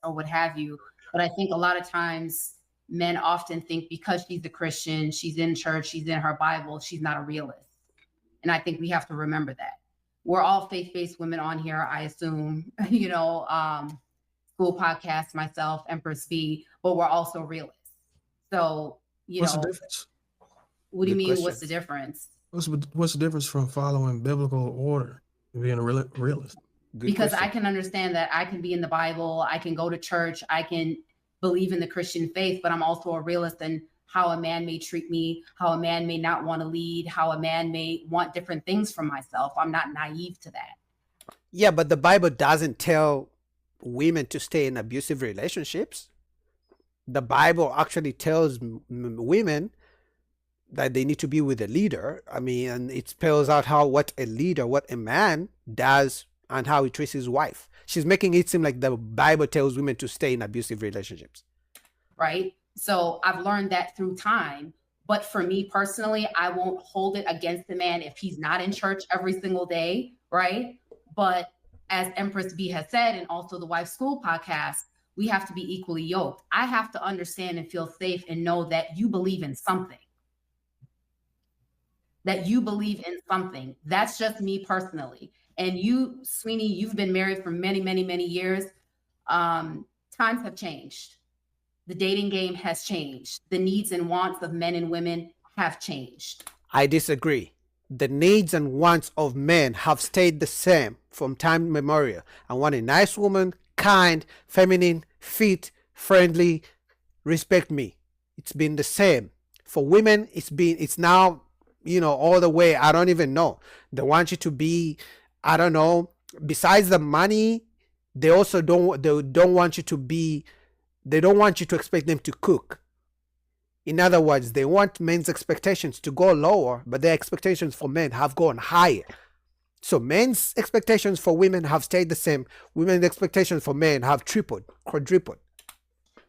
or what have you. But I think a lot of times men often think because she's a Christian, she's in church, she's in her Bible, she's not a realist. And I think we have to remember that. We're all faith-based women on here, I assume, school podcast, myself, Empress B, but we're also realists. So, What's the difference? What do you Good mean? question. What's the difference? What's the difference from following biblical order and being a realist? Good Because question. I can understand that I can be in the Bible, I can go to church, I can believe in the Christian faith, but I'm also a realist in how a man may treat me, how a man may not want to lead, how a man may want different things from myself. I'm not naive to that. Yeah, but the Bible doesn't tell women to stay in abusive relationships. The Bible actually tells women that they need to be with a leader. I mean, and it spells out what a man does and how he treats his wife. She's making it seem like the Bible tells women to stay in abusive relationships. Right? So I've learned that through time. But for me personally, I won't hold it against the man if he's not in church every single day, right? But as Empress B has said, and also the Wife School podcast, we have to be equally yoked. I have to understand and feel safe and know that you believe in something. That you believe in something. That's just me personally. And you, Sweeney, you've been married for many, many, many years. Times have changed. The dating game has changed. The needs and wants of men and women have changed. I disagree. The needs and wants of men have stayed the same from time immemorial. I want a nice woman, kind, feminine, fit, friendly, respect me. It's been the same. For women, it's now, all the way. I don't even know. They want you to be, I don't know, besides the money, they also don't want you to be, they don't want you to expect them to cook. In other words, they want men's expectations to go lower, but their expectations for men have gone higher. So men's expectations for women have stayed the same. Women's expectations for men have tripled, quadrupled.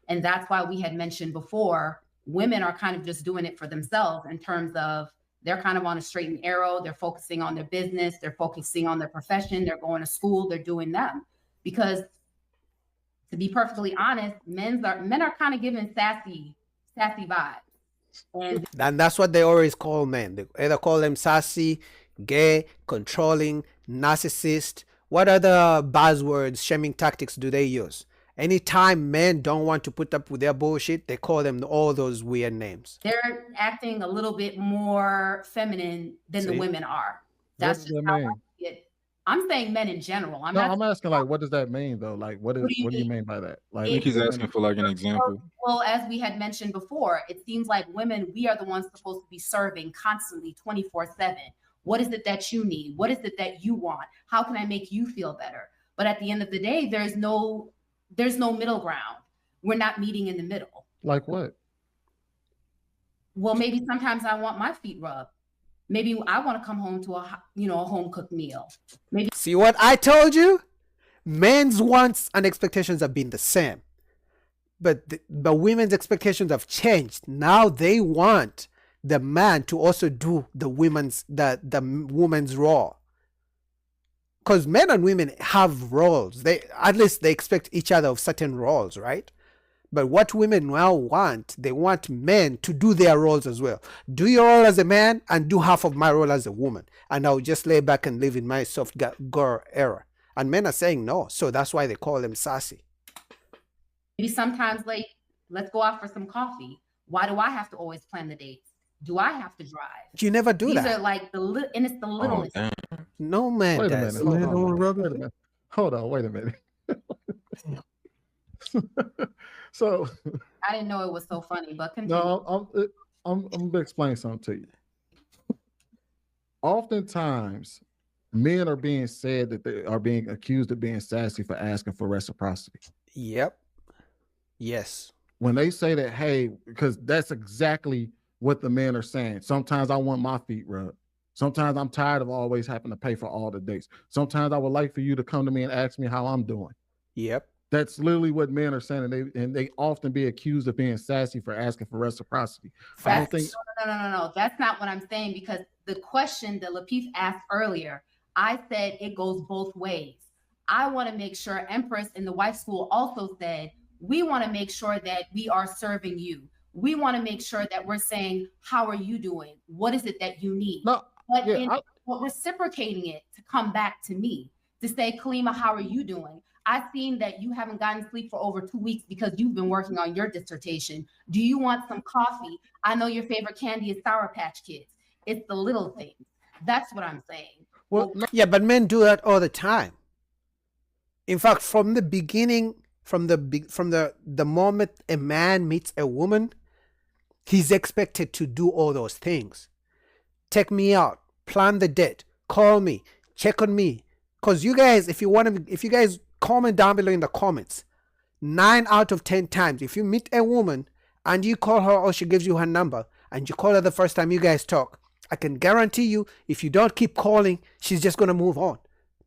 And that's why we had mentioned before, women are kind of just doing it for themselves in terms of they're kind of on a straight and narrow. They're focusing on their business. They're focusing on their profession. They're going to school. They're doing them. Because to be perfectly honest, men are kind of giving sassy vibes. And that's what they always call men. They either call them sassy, gay, controlling, narcissist. What other buzzwords, shaming tactics do they use? Anytime men don't want to put up with their bullshit, they call them all those weird names. They're acting a little bit more feminine than the women are. That's just how I see it. I'm saying men in general. I'm asking, like, what does that mean though? Like, what do you mean by that? Like, I think he's asking for like an example. Well, as we had mentioned before, it seems like women, we are the ones supposed to be serving constantly 24/7. What is it that you need? What is it that you want? How can I make you feel better? But at the end of the day, there's no middle ground. We're not meeting in the middle. Like what? Well, maybe sometimes I want my feet rubbed. Maybe I want to come home to a home cooked meal. Maybe. See what I told you? Men's wants and expectations have been the same, but women's expectations have changed. Now they want the man to also do the woman's role. Because men and women have roles. They expect each other of certain roles, right? But what women now want, they want men to do their roles as well. Do your role as a man and do half of my role as a woman. And I'll just lay back and live in my soft girl era. And men are saying no. So that's why they call them sassy. Maybe sometimes, like, let's go out for some coffee. Why do I have to always plan the dates? Do I have to drive? You never do that. These are like and it's the littlest. No man Wait a does. minute. Hold on. Wait a minute. So I didn't know it was so funny, but continue. no, I'm gonna explain something to you. Oftentimes, men are being said that they are being accused of being sassy for asking for reciprocity. Yep. Yes. When they say that, hey, because that's exactly what the men are saying. Sometimes I want my feet rubbed. Sometimes I'm tired of always having to pay for all the dates. Sometimes I would like for you to come to me and ask me how I'm doing. Yep. That's literally what men are saying, and they often be accused of being sassy for asking for reciprocity. No. That's not what I'm saying, because the question that Lapeef asked earlier, I said it goes both ways. I want to make sure Empress in the wife school also said, we want to make sure that we are serving you. We want to make sure that we're saying, how are you doing? What is it that you need? No, But yeah, reciprocating it to come back to me to say, Kalima, how are you doing? I've seen that you haven't gotten sleep for over 2 weeks because you've been working on your dissertation. Do you want some coffee? I know your favorite candy is Sour Patch Kids. It's the little things. That's what I'm saying. well, no, Yeah, but men do that all the time. In fact, from the beginning, from the moment a man meets a woman, he's expected to do all those things. Take me out, plan the date, call me, check on me. Cause you guys, if you guys comment down below in the comments, 9 out of 10 times, if you meet a woman and you call her or she gives you her number and you call her the first time you guys talk, I can guarantee you, if you don't keep calling, she's just gonna move on.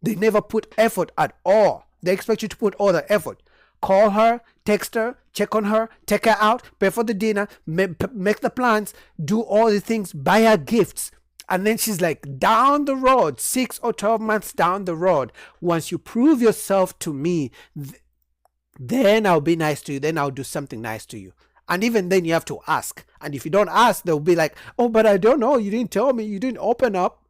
They never put effort at all. They expect you to put all the effort. Call her, text her, check on her, take her out, pay for the dinner, make the plans, do all the things, buy her gifts. And then she's like, down the road, 6 or 12 months down the road, once you prove yourself to me, then I'll be nice to you. Then I'll do something nice to you. And even then you have to ask. And if you don't ask, they'll be like, oh, but I don't know. You didn't tell me. You didn't open up.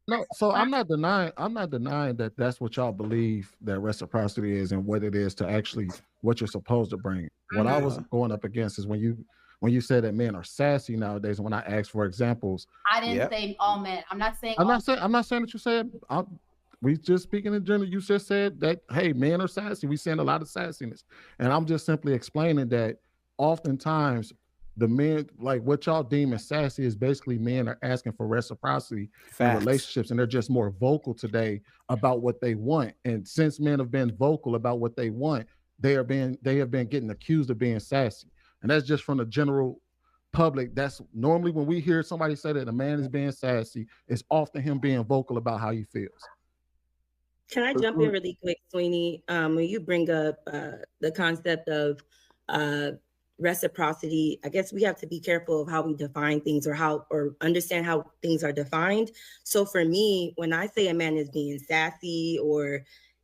no. So I'm not denying that that's what y'all believe that reciprocity is and what it is to actually what you're supposed to bring. What I was going up against is when you said that men are sassy nowadays, and when I asked for examples, I didn't say all men. I'm not saying I'm not saying that you said. We just speaking in general. You just said that, hey, men are sassy. We seeing a lot of sassiness, and I'm just simply explaining that oftentimes the men, like what y'all deem as sassy, is basically men are asking for reciprocity in relationships, and they're just more vocal today about what they want. And since men have been vocal about what they want, they have been getting accused of being sassy. And that's just from the general public. That's normally when we hear somebody say that a man is being sassy, it's often him being vocal about how he feels. Can I jump in really quick, Sweeney? When you bring up the concept of reciprocity, I guess we have to be careful of how we define things or understand how things are defined. So for me, when I say a man is being sassy, or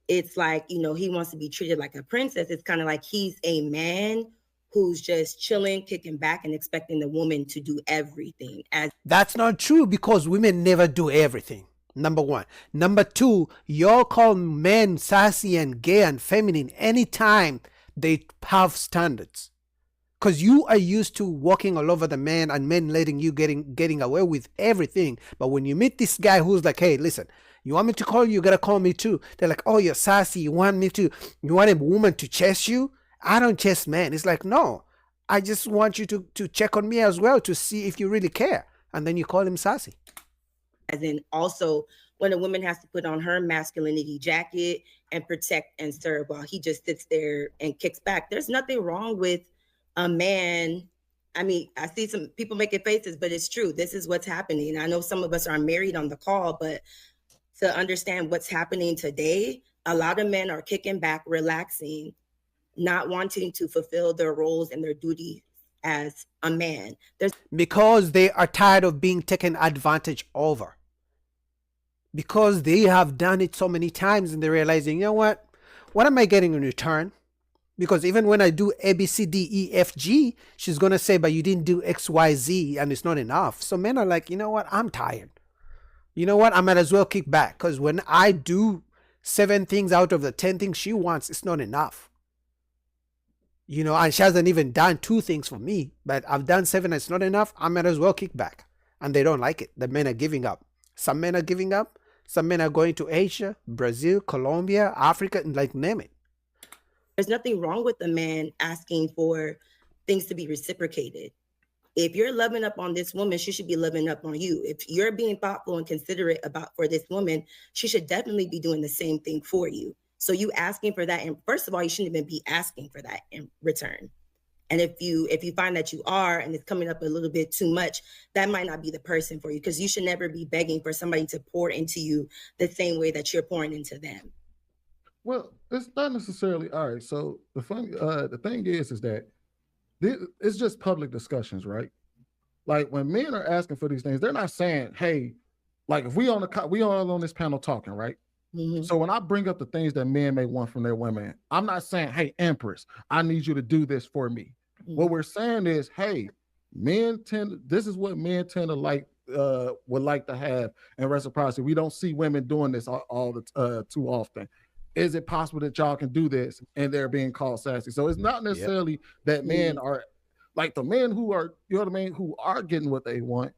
it's like, he wants to be treated like a princess, it's kind of like he's a man who's just chilling, kicking back, and expecting the woman to do everything. That's not true, because women never do everything. Number one. Number two, y'all call men sassy and gay and feminine anytime they have standards. Because you are used to walking all over the man and men letting you getting away with everything. But when you meet this guy who's like, hey, listen, you want me to call you? You got to call me too. They're like, oh, you're sassy. You want a woman to chase you? I don't chase men. It's like, no, I just want you to check on me as well to see if you really care. And then you call him sassy. As in also when a woman has to put on her masculinity jacket and protect and serve while he just sits there and kicks back. There's nothing wrong with a man. I mean, I see some people making faces, but it's true. This is what's happening. I know some of us are married on the call, but to understand what's happening today, a lot of men are kicking back, relaxing, not wanting to fulfill their roles and their duties as a man. Because they are tired of being taken advantage over. Because they have done it so many times and they're realizing, you know what am I getting in return? Because even when I do A, B, C, D, E, F, G, she's going to say, but you didn't do X, Y, Z, and it's not enough. So men are like, you know what? I'm tired. You know what? I might as well kick back. Because when I do 7 things out of the 10 things she wants, it's not enough. And she hasn't even done 2 things for me, but I've done 7, it's not enough. I might as well kick back. And they don't like it. The men are giving up. Some men are giving up. Some men are going to Asia, Brazil, Colombia, Africa, and like name it. There's nothing wrong with a man asking for things to be reciprocated. If you're loving up on this woman, she should be loving up on you. If you're being thoughtful and considerate for this woman, she should definitely be doing the same thing for you. So you asking for that, and first of all, you shouldn't even be asking for that in return. And if you find that you are, and it's coming up a little bit too much, that might not be the person for you, because you should never be begging for somebody to pour into you the same way that you're pouring into them. Well, it's not necessarily all right. So the thing is that it's just public discussions, right? Like when men are asking for these things, they're not saying, "Hey, like if we all on this panel talking, right? Mhm. So when I bring up the things that men may want from their women, I'm not saying, hey, Empress, I need you to do this for me. What we're saying is, hey, this is what men tend to like, would like to have in reciprocity. We don't see women doing this too often. Is it possible that y'all can do this and they're being called sassy? So it's not necessarily that men are like the men who are, you know what I mean, who are getting what they want.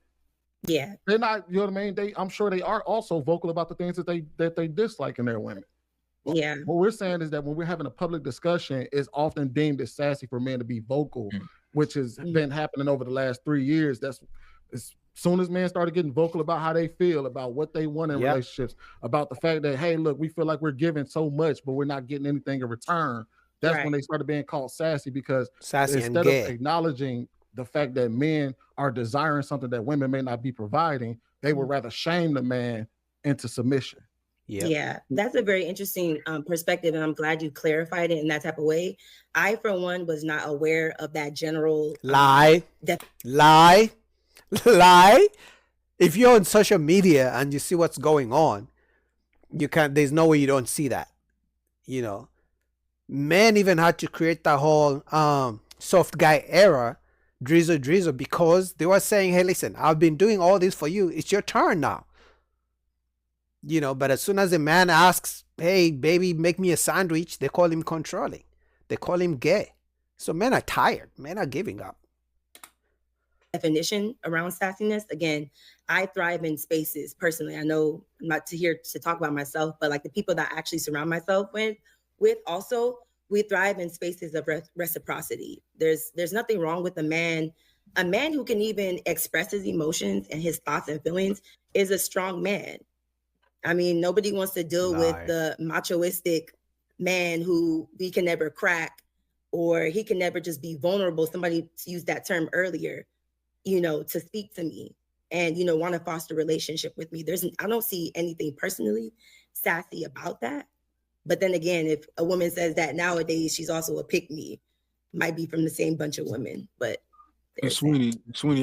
Yeah. They're not, you know what I mean? I'm sure they are also vocal about the things that they dislike in their women. Yeah. What we're saying is that when we're having a public discussion, it's often deemed as sassy for men to be vocal, which has been happening over the last 3 years. That's as soon as men started getting vocal about how they feel, about what they want in relationships, about the fact that, hey, look, we feel like we're giving so much, but we're not getting anything in return. That's when they started being called sassy, because instead of acknowledging the fact that men are desiring something that women may not be providing, they would rather shame the man into submission. Yeah, that's a very interesting perspective, and I'm glad you clarified it in that type of way. I, for one, was not aware of that general lie. If you're on social media and you see what's going on, there's no way you don't see that. You know, men even had to create that whole soft guy era, drizzle, because they were saying, hey, listen, I've been doing all this for you. It's your turn now. You know, but as soon as a man asks, hey, baby, make me a sandwich, they call him controlling. They call him gay. So men are tired. Men are giving up. Definition around sassiness. Again, I thrive in spaces personally. I know I'm not here to talk about myself, but like the people that I actually surround myself with also, we thrive in spaces of reciprocity. There's nothing wrong with a man who can even express his emotions and his thoughts and feelings is a strong man. I mean, nobody wants to deal with the machoistic man who we can never crack, or he can never just be vulnerable. Somebody used that term earlier, you know, to speak to me and, you know, want to foster a relationship with me. I don't see anything personally sassy about that. But then again, if a woman says that nowadays, she's also a pick-me, might be from the same bunch of women. But Sweeney,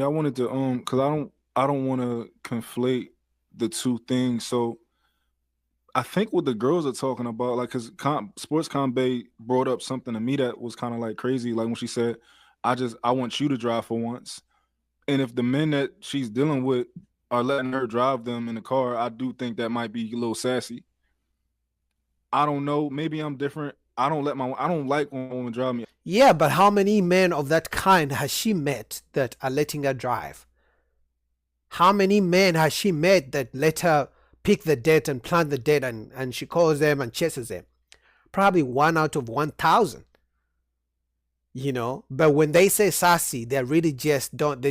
I wanted to because I don't want to conflate the two things. So I think what the girls are talking about, like, because Sports Combe brought up something to me that was kind of like crazy, like when she said, I want you to drive for once. And if the men that she's dealing with are letting her drive them in the car, I do think that might be a little sassy. I don't know. Maybe I'm different. I don't like when a woman drive me. Yeah, but how many men of that kind has she met that are letting her drive? How many men has she met that let her pick the date and plan the date, and she calls them and chases them? Probably 1 out of 1,000. You know, but when they say sassy, they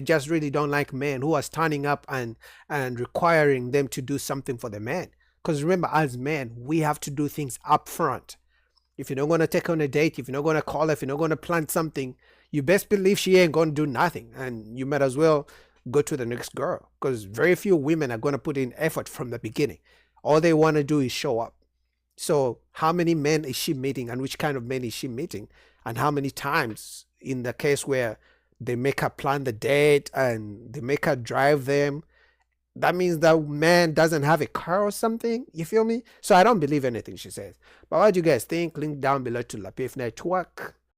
just really don't like men who are standing up and requiring them to do something for the man. Because remember, as men, we have to do things up front. If you're not going to take on a date, if you're not going to call her, if you're not going to plan something, you best believe she ain't going to do nothing. And you might as well go to the next girl, because very few women are going to put in effort from the beginning. All they want to do is show up. So how many men is she meeting, and which kind of men is she meeting? And how many times in the case where they make her plan the date and they make her drive them, that means that man doesn't have a car or something? You feel me? So I don't believe anything she says. But what do you guys think? Link down below to Lapif Network.